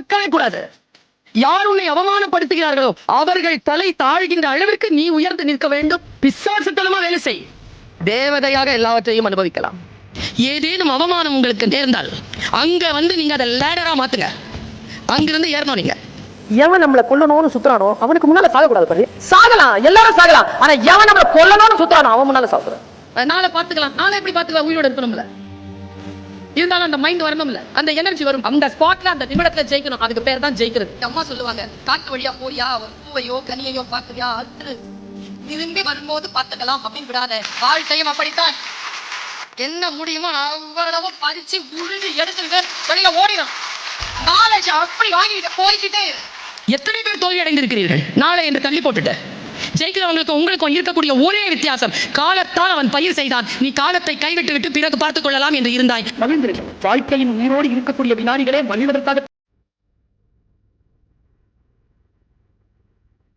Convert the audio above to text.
பார்க்கவே கூடாது. யார் உன்னை அவமானப்படுத்துகிறார்களோ அவர்கள் தலை தாழ்கின்ற அளவிற்கு நீ உயர்ந்து நிற்க வேண்டும். பிசாசுத்தனமா வேலை செய், தேவதையாக எல்லாவற்றையும் அனுபவிக்கலாம். ஏதேனும் அவமானம் உங்களுக்கு நேர்ந்தால் அங்க நீங்க அதை லேடரா மாத்துங்க. அங்கிருந்து ஏறணும். நீங்க எவன் நம்மளை கொல்லணும்னு சுத்துறானோ அவனுக்கு முன்னால சாகக்கூடாது. பாரு, சாகலாம், எல்லாரும் சாகலாம். ஆனா எவன் நம்மளை கொல்லணும்னு சுத்துறானோ அவன் முன்னால சாகுறான். நாளை பார்த்துக்கலாம், நாளை எப்படி பார்த்துக்கலாம், உயிரோட இருக்கணும்ல. இருந்தாலும் அந்த மைண்ட் வரணும்ல, அந்த எனர்ஜி வரும். அந்த ஸ்பாட்ல அந்த நிமிடத்துல ஜெயிக்கணும். அதுக்கு பேர் தான் ஜெயிக்கிறது. அம்மா சொல்லுவாங்க, காட்டு வழியா போறியா, ஒரு பூவையோ கனியையோ பார்க்கறியா, அது திரும்பி வரும்போது பார்த்துக்கலாம் அப்படின்னு விடாத. வாழ்க்கையும் அப்படித்தான். என்ன முடியுமோ அவ்வளவு பறிச்சு உழுது எடுத்துக்கிட்டு வெளியில ஓடிடும். நாலேஜ் அப்படி வாங்கிட்டு போய்கிட்டே. எத்தனை பேர் தோல்வி அடைந்திருக்கிறீர்கள் நாளை என்று தள்ளி போட்டுட்டு? ஜெயிக்கிறவங்களுக்கு உங்களுக்கும் இருக்கக்கூடிய ஒரே வித்தியாசம், காலத்தால் அவன் பயிர் செய்தான், நீ காலத்தை கைவிட்டு விட்டு பிறகு பார்த்துக் கொள்ளலாம் என்று இருந்தாய். மகிழ்ந்திருக்கு. வாழ்க்கையின் உயிரோடு இருக்கக்கூடிய வினாடிகளே மகிழ்வதற்காக